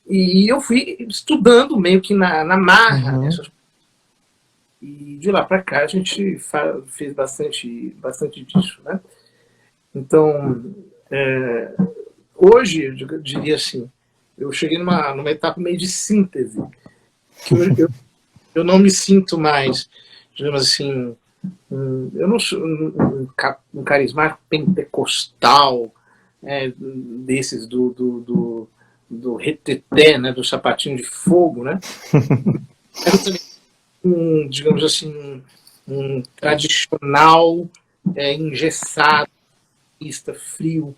Speaker 1: e eu fui estudando meio que na marra nessas coisas. E de lá para cá a gente fez bastante disso, né? Então, hoje, eu diria assim, eu cheguei numa etapa meio de síntese, que eu não me sinto mais, digamos assim, eu não sou um carismático pentecostal, desses do reteté, né, do sapatinho de fogo, né? Eu também, digamos assim, um tradicional engessado, frio.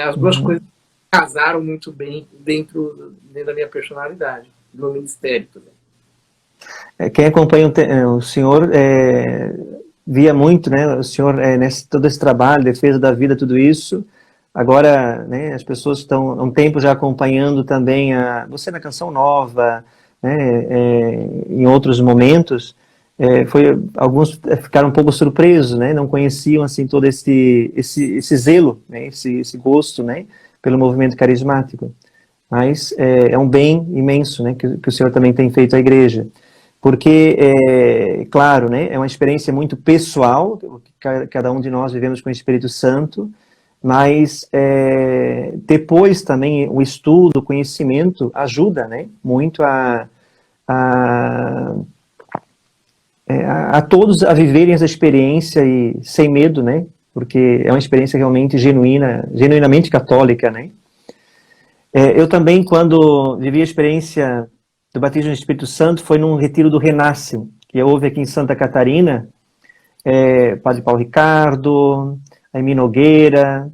Speaker 1: As duas coisas casaram muito bem dentro da minha personalidade, do meu ministério também.
Speaker 2: Quem acompanha o senhor via muito, né, o senhor todo esse trabalho, defesa da vida, tudo isso. Agora, né, as pessoas estão há um tempo já acompanhando também você na Canção Nova, né, em outros momentos. Alguns ficaram um pouco surpresos, né, não conheciam assim todo esse zelo, né, esse gosto, né, pelo movimento carismático. Mas é um bem imenso, né, que o senhor também tem feito à igreja. Porque, claro, né, é uma experiência muito pessoal, cada um de nós vivemos com o Espírito Santo, mas depois também o estudo, o conhecimento ajuda, né, muito a todos a viverem essa experiência e sem medo, né, porque é uma experiência realmente genuína, genuinamente católica, né. Eu também, quando vivi a experiência do batismo no Espírito Santo, foi num retiro do Renasce, que houve aqui em Santa Catarina, Padre Paulo Ricardo, Aimee Nogueira,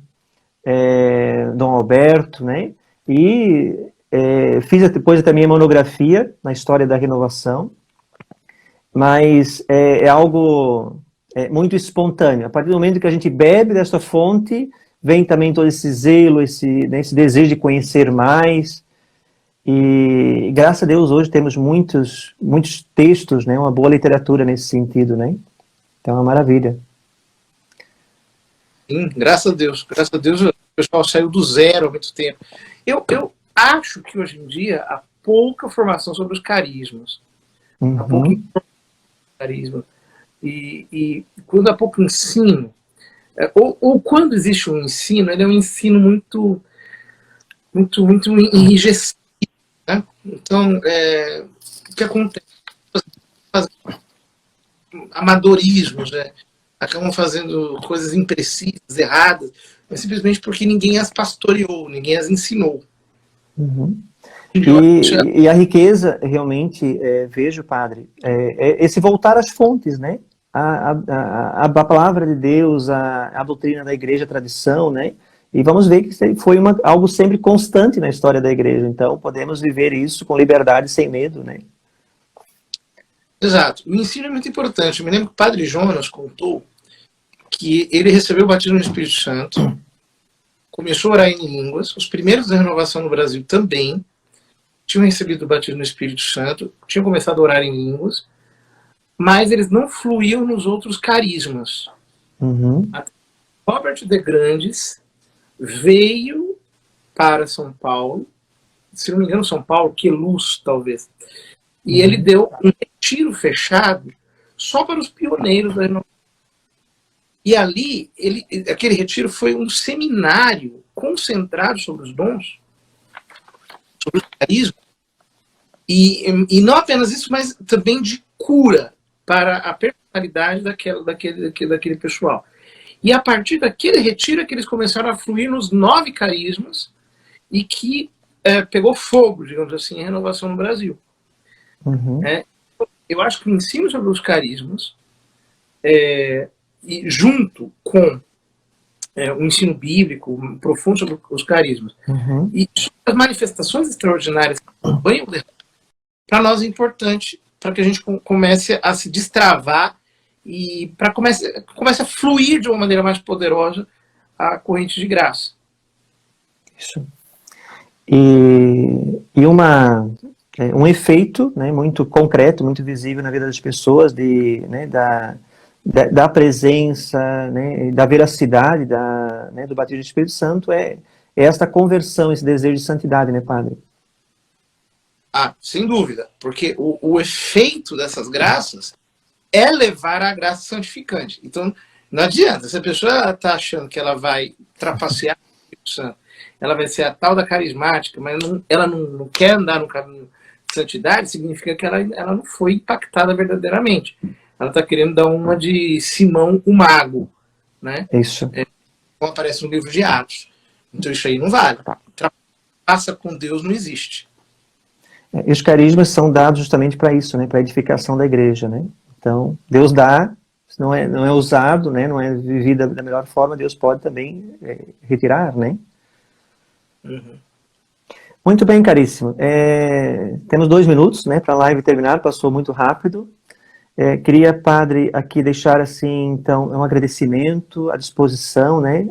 Speaker 2: Dom Alberto, né? E fiz depois também a monografia na história da renovação, mas é algo muito espontâneo. A partir do momento que a gente bebe dessa fonte, vem também todo esse zelo, esse desejo de conhecer mais. E graças a Deus hoje temos muitos textos, né? Uma boa literatura nesse sentido, né? Então é uma maravilha.
Speaker 1: Sim, graças a Deus. Graças a Deus o pessoal saiu do zero há muito tempo. Eu acho que hoje em dia há pouca formação sobre os carismas. Há pouca informação sobre carisma. E quando há pouco ensino, ou quando existe um ensino, ele é um ensino muito enrijecido. Né? Então, o que acontece? Amadorismos, né? Acabam fazendo coisas imprecisas, erradas, mas simplesmente porque ninguém as pastoreou, ninguém as ensinou.
Speaker 2: Uhum. E a riqueza, realmente, vejo, padre, esse voltar às fontes, né? A palavra de Deus, a doutrina da igreja, a tradição, né? E vamos ver que foi algo sempre constante na história da igreja, então podemos viver isso com liberdade, sem medo, né?
Speaker 1: Exato. O ensino é muito importante. Eu me lembro que o padre Jonas contou que ele recebeu o batismo no Espírito Santo, começou a orar em línguas, os primeiros da renovação no Brasil também tinham recebido o batismo no Espírito Santo, tinham começado a orar em línguas, mas eles não fluíam nos outros carismas.
Speaker 2: Uhum.
Speaker 1: Robert de Grandes veio para São Paulo, se não me engano, São Paulo, Queluz, talvez, e ele deu um retiro fechado só para os pioneiros da renovação. E ali, aquele retiro foi um seminário concentrado sobre os dons, sobre o carisma, e não apenas isso, mas também de cura para a personalidade daquele pessoal. E a partir daquele retiro é que eles começaram a fluir nos 9 carismas e que pegou fogo, digamos assim, a renovação no Brasil.
Speaker 2: Uhum.
Speaker 1: Eu acho que o ensino sobre os carismas, e junto com o ensino bíblico profundo sobre os carismas, e as manifestações extraordinárias que acompanham, para nós é importante para que a gente comece a se destravar e para comece a fluir de uma maneira mais poderosa a corrente de graça.
Speaker 2: Isso. E um efeito, né, muito concreto, muito visível na vida das pessoas, né, da presença, né, da veracidade né, do batismo do Espírito Santo é esta conversão, esse desejo de santidade, né, padre?
Speaker 1: Ah, sem dúvida, porque o efeito dessas graças é levar à graça santificante. Então, não adianta, se a pessoa está achando que ela vai trapacear o Espírito Santo, ela vai ser a tal da carismática, mas ela não quer andar no caminho de santidade, significa que ela não foi impactada verdadeiramente. Ela está querendo dar uma de Simão o Mago, né?
Speaker 2: Isso.
Speaker 1: Como aparece no livro de Atos. Então isso aí não vale. Trapaça com Deus não existe.
Speaker 2: E os carismas são dados justamente para isso, né? Para a edificação da igreja, né? Então, Deus dá, se não é usado, né? Não é vivido da melhor forma, Deus pode também retirar, né?
Speaker 1: Uhum.
Speaker 2: Muito bem, caríssimo. Temos 2 minutos, né, para a live terminar, passou muito rápido. Queria, padre, aqui deixar assim, então, um agradecimento, à disposição, né,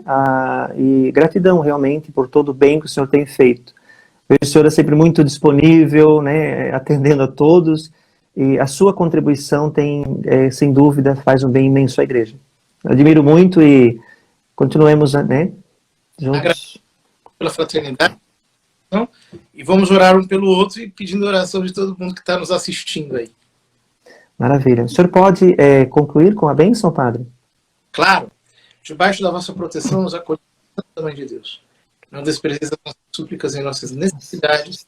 Speaker 2: e gratidão realmente por todo o bem que o senhor tem feito. O senhor é sempre muito disponível, né, atendendo a todos, e a sua contribuição tem, sem dúvida, faz um bem imenso à igreja. Eu admiro muito e continuemos, né, juntos.
Speaker 1: Pela fraternidade, então, e vamos orar um pelo outro e pedindo oração de todo mundo que está nos assistindo aí.
Speaker 2: Maravilha. O senhor pode concluir com a bênção, padre?
Speaker 1: Claro. Debaixo da vossa proteção nos acolhemos, Santa Mãe de Deus. Não desprezeis as nossas súplicas em nossas necessidades.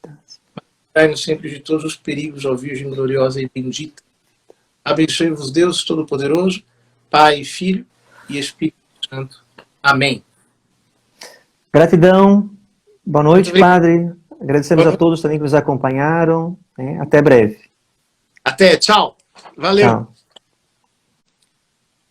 Speaker 1: Livrai-nos sempre de todos os perigos, ó Virgem gloriosa e bendita. Abençoe-vos Deus Todo-Poderoso, Pai, Filho e Espírito Santo. Amém.
Speaker 2: Gratidão. Boa noite, padre. Agradecemos a todos também que nos acompanharam. Até breve.
Speaker 1: Até, tchau. Valeu.
Speaker 2: Tchau.